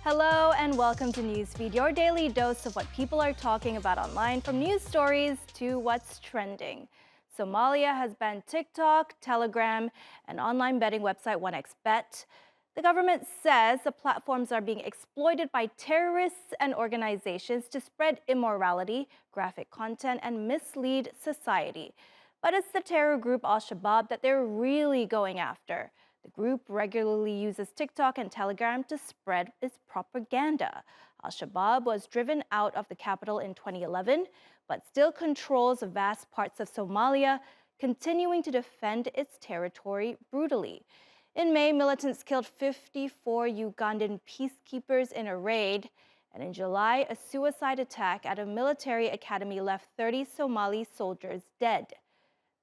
Hello and welcome to Newsfeed, your daily dose of what people are talking about online, from news stories to what's trending. Somalia has banned TikTok, Telegram, and online betting website 1xBet. The government says the platforms are being exploited by terrorists and organizations to spread immorality, graphic content, and mislead society. But it's the terror group Al-Shabaab that they're really going after. The group regularly uses TikTok and Telegram to spread its propaganda. Al-Shabaab was driven out of the capital in 2011, but still controls vast parts of Somalia, continuing to defend its territory brutally. In May, militants killed 54 Ugandan peacekeepers in a raid. And in July, a suicide attack at a military academy left 30 Somali soldiers dead.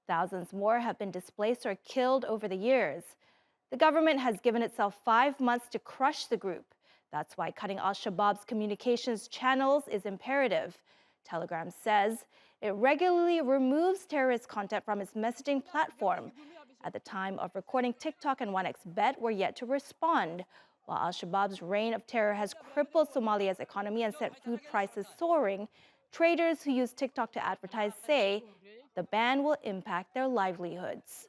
Thousands more have been displaced or killed over the years. The government has given itself 5 months to crush the group. That's why cutting Al-Shabaab's communications channels is imperative. Telegram says it regularly removes terrorist content from its messaging platform. At the time of recording, TikTok and 1xBet were yet to respond. While Al-Shabaab's reign of terror has crippled Somalia's economy and sent food prices soaring, traders who use TikTok to advertise say the ban will impact their livelihoods.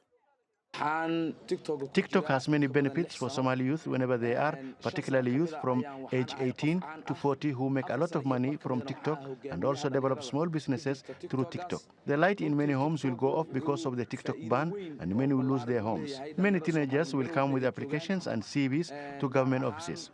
TikTok has many benefits for Somali youth whenever they are, particularly youth from age 18 to 40 who make a lot of money from TikTok and also develop small businesses through TikTok. The light in many homes will go off because of the TikTok ban, and many will lose their homes. Many teenagers will come with applications and CVs to government offices.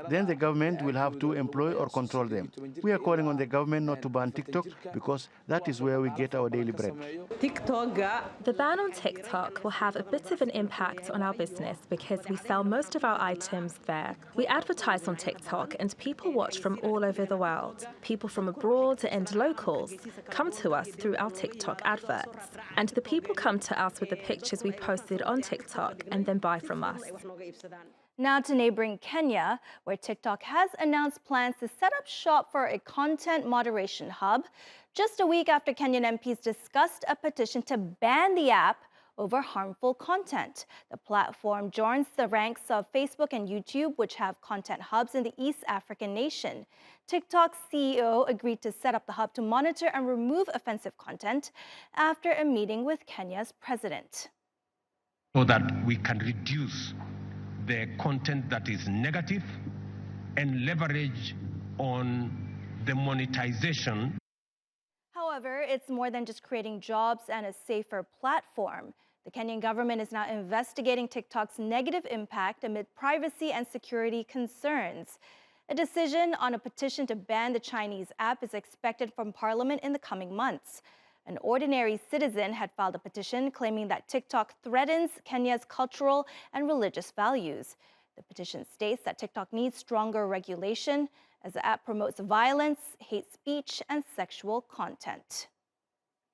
Then the government will have to employ or control them. We are calling on the government not to ban TikTok because that is where we get our daily bread. The ban on TikTok will have a bit of an impact on our business because we sell most of our items there. We advertise on TikTok and people watch from all over the world. People from abroad and locals come to us through our TikTok adverts. And the people come to us with the pictures we posted on TikTok and then buy from us. Now to neighboring Kenya, where TikTok has announced plans to set up shop for a content moderation hub, just a week after Kenyan MPs discussed a petition to ban the app over harmful content. The platform joins the ranks of Facebook and YouTube, which have content hubs in the East African nation. TikTok's CEO agreed to set up the hub to monitor and remove offensive content after a meeting with Kenya's president. So that we can reduce the content that is negative and leverage on the monetization. However, it's more than just creating jobs and a safer platform. The Kenyan government is now investigating TikTok's negative impact amid privacy and security concerns. A decision on a petition to ban the Chinese app is expected from Parliament in the coming months. An ordinary citizen had filed a petition claiming that TikTok threatens Kenya's cultural and religious values. The petition states that TikTok needs stronger regulation as the app promotes violence, hate speech, and sexual content.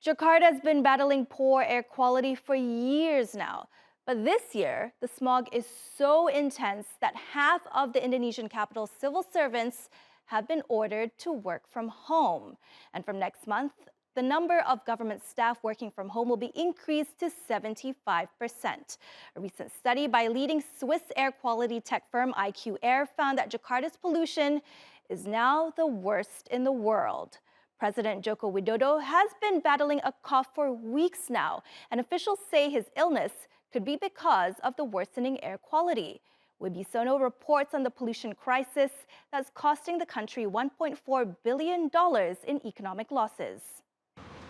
Jakarta has been battling poor air quality for years now. But this year, the smog is so intense that half of the Indonesian capital's civil servants have been ordered to work from home. And from next month, the number of government staff working from home will be increased to 75%. A recent study by leading Swiss air quality tech firm IQ Air found that Jakarta's pollution is now the worst in the world. President Joko Widodo has been battling a cough for weeks now, and officials say his illness could be because of the worsening air quality. Whimsical reports on the pollution crisis that's costing the country $1.4 billion in economic losses.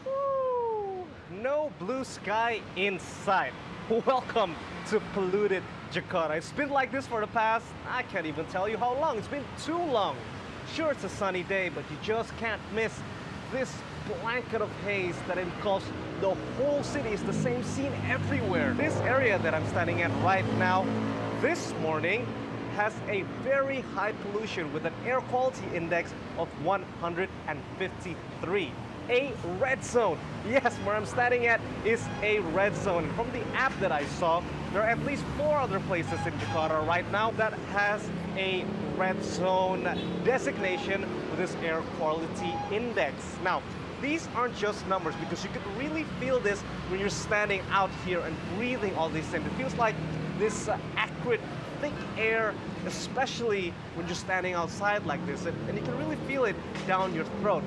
Ooh, no blue sky in sight. Welcome to polluted Jakarta. It's been like this for the past, I can't even tell you how long. It's been too long. Sure, it's a sunny day, but you just can't miss this blanket of haze that engulfs the whole city. It's the same scene everywhere. This area that I'm standing at right now, this morning, has a very high pollution with an air quality index of 153. A red zone. Yes, where I'm standing at is a red zone. From the app that I saw, there are at least 4 other places in Jakarta right now that has a red zone designation with this air quality index. Now, these aren't just numbers, because you could really feel this when you're standing out here and breathing all these things. It feels like this acrid, thick air, especially when you're standing outside like this, and you can really feel it down your throat.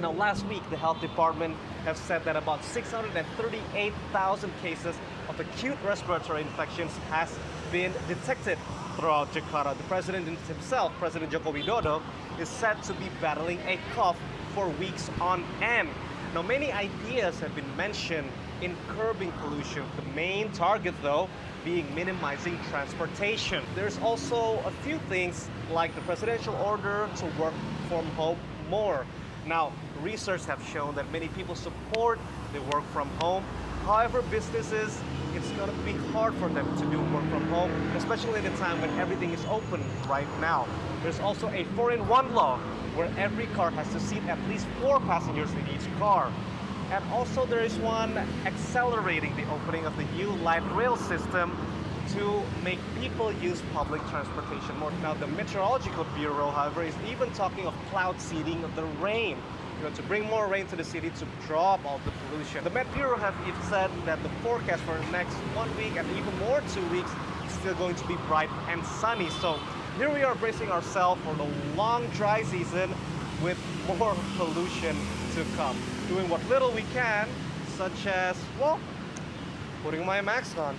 Now, last week, the health department have said that about 638,000 cases of acute respiratory infections has been detected throughout Jakarta. The president himself, President Joko Widodo, is said to be battling a cough for weeks on end. Now, many ideas have been mentioned in curbing pollution. The main target, though, being minimizing transportation. There's also a few things like the presidential order to work from home more. Now, research have shown that many people support the work from home. However, businesses, it's going to be hard for them to do work from home, especially at a time when everything is open right now. There's also a 4-in-1 law where every car has to seat at least 4 passengers in each car. And also there is one accelerating the opening of the new light rail system to make people use public transportation more. Now, the Meteorological Bureau, however, is even talking of cloud seeding of the rain, to bring more rain to the city to drop all the pollution. The Met Bureau have even said that the forecast for the next 1 week and even more 2 weeks is still going to be bright and sunny. So here we are bracing ourselves for the long dry season with more pollution to come. Doing what little we can, such as, well, putting my mask on.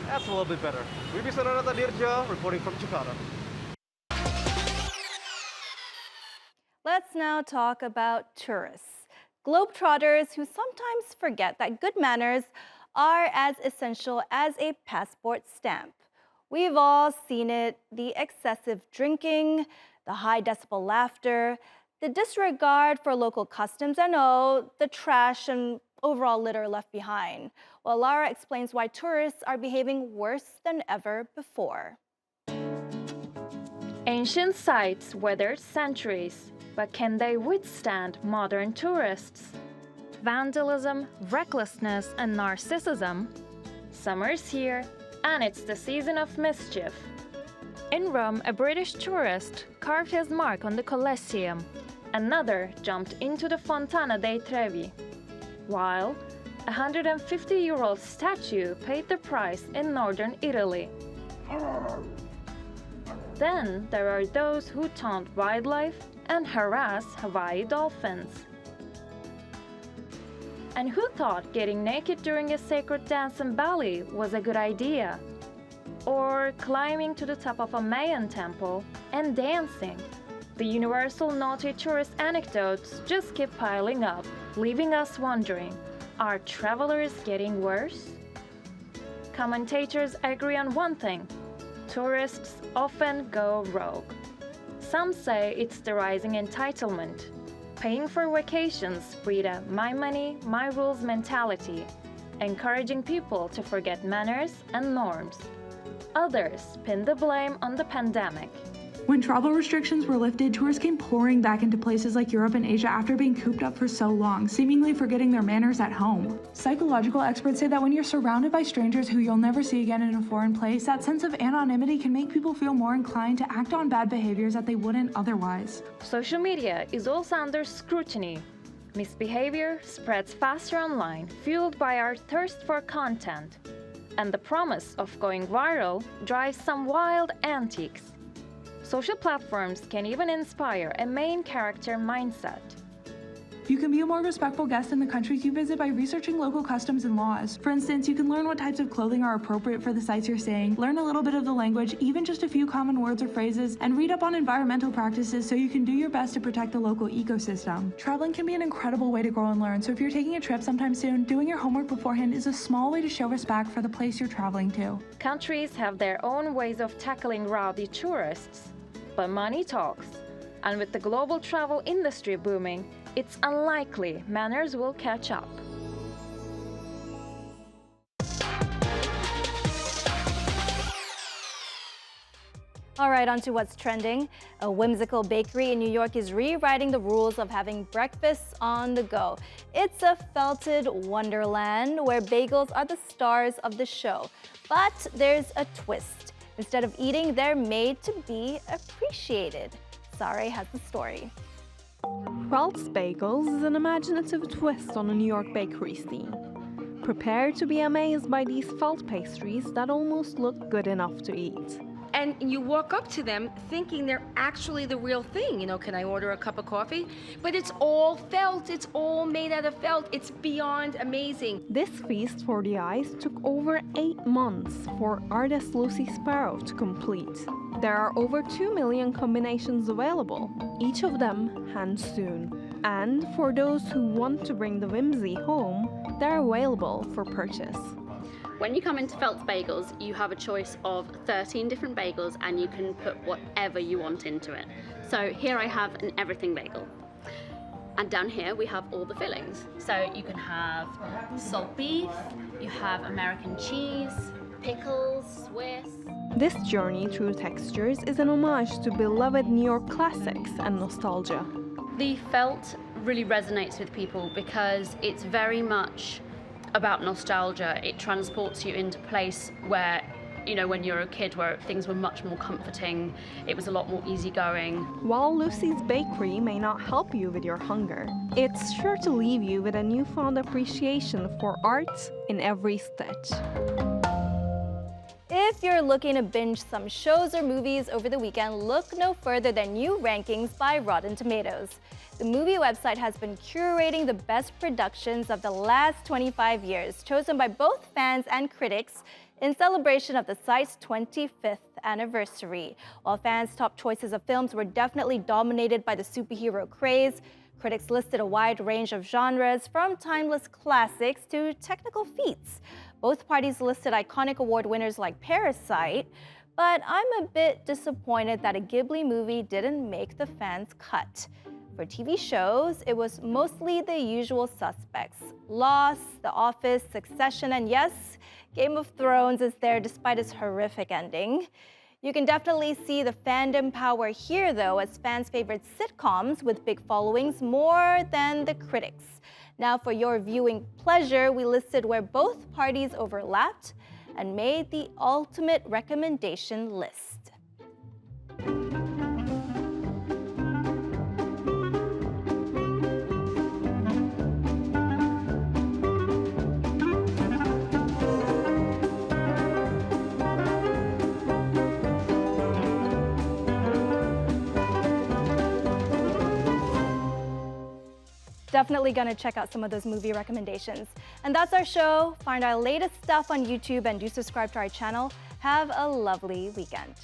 That's a little bit better. Whimsical Dirjo reporting from Jakarta. Let's now talk about tourists, globetrotters who sometimes forget that good manners are as essential as a passport stamp. We've all seen it, the excessive drinking, the high decibel laughter, the disregard for local customs, and the trash and overall litter left behind. Well, Lara explains why tourists are behaving worse than ever before. Ancient sites weathered centuries, but can they withstand modern tourists? Vandalism, recklessness, and narcissism? Summer's here, and it's the season of mischief. In Rome, a British tourist carved his mark on the Colosseum. Another jumped into the Fontana dei Trevi, while a 150-year-old statue paid the price in northern Italy. Then there are those who taunt wildlife and harass Hawaii dolphins. And who thought getting naked during a sacred dance in Bali was a good idea? Or climbing to the top of a Mayan temple and dancing? The universal naughty tourist anecdotes just keep piling up, leaving us wondering, are travelers getting worse? Commentators agree on one thing: tourists often go rogue. Some say it's the rising entitlement. Paying for vacations breed a my money, my rules mentality, encouraging people to forget manners and norms. Others pin the blame on the pandemic. When travel restrictions were lifted, tourists came pouring back into places like Europe and Asia after being cooped up for so long, seemingly forgetting their manners at home. Psychological experts say that when you're surrounded by strangers who you'll never see again in a foreign place, that sense of anonymity can make people feel more inclined to act on bad behaviors that they wouldn't otherwise. Social media is also under scrutiny. Misbehavior spreads faster online, fueled by our thirst for content. And the promise of going viral drives some wild antics. Social platforms can even inspire a main character mindset. You can be a more respectful guest in the countries you visit by researching local customs and laws. For instance, you can learn what types of clothing are appropriate for the sites you're staying, learn a little bit of the language, even just a few common words or phrases, and read up on environmental practices so you can do your best to protect the local ecosystem. Traveling can be an incredible way to grow and learn, so if you're taking a trip sometime soon, doing your homework beforehand is a small way to show respect for the place you're traveling to. Countries have their own ways of tackling rowdy tourists, but money talks. And with the global travel industry booming, it's unlikely manners will catch up. All right, on to what's trending. A whimsical bakery in New York is rewriting the rules of having breakfasts on the go. It's a felted wonderland where bagels are the stars of the show. But there's a twist. Instead of eating, they're made to be appreciated. Sare has the story. Ralph's Bagels is an imaginative twist on a New York bakery scene. Prepare to be amazed by these felt pastries that almost look good enough to eat. And you walk up to them thinking they're actually the real thing. You know, can I order a cup of coffee? But it's all felt. It's all made out of felt. It's beyond amazing. This feast for the eyes took over 8 months for artist Lucy Sparrow to complete. There are over 2 million combinations available, each of them hand-sewn. And for those who want to bring the whimsy home, they're available for purchase. When you come into Felt's Bagels, you have a choice of 13 different bagels and you can put whatever you want into it. So here I have an everything bagel. And down here we have all the fillings. So you can have salt beef, you have American cheese, pickles, Swiss. This journey through textures is an homage to beloved New York classics and nostalgia. The felt really resonates with people because it's very much about nostalgia. It transports you into a place where, you know, when you're a kid, where things were much more comforting, it was a lot more easygoing. While Lucy's Bakery may not help you with your hunger, it's sure to leave you with a newfound appreciation for art in every stitch. If you're looking to binge some shows or movies over the weekend, look no further than new rankings by Rotten Tomatoes. The movie website has been curating the best productions of the last 25 years, chosen by both fans and critics in celebration of the site's 25th anniversary. While fans' top choices of films were definitely dominated by the superhero craze, critics listed a wide range of genres, from timeless classics to technical feats. Both parties listed iconic award winners like Parasite, but I'm a bit disappointed that a Ghibli movie didn't make the fans' cut. For TV shows, it was mostly the usual suspects: Lost, The Office, Succession, and yes, Game of Thrones is there despite its horrific ending. You can definitely see the fandom power here, though, as fans favored sitcoms with big followings more than the critics. Now, for your viewing pleasure, we listed where both parties overlapped and made the ultimate recommendation list. Definitely gonna check out some of those movie recommendations. And that's our show. Find our latest stuff on YouTube and do subscribe to our channel. Have a lovely weekend.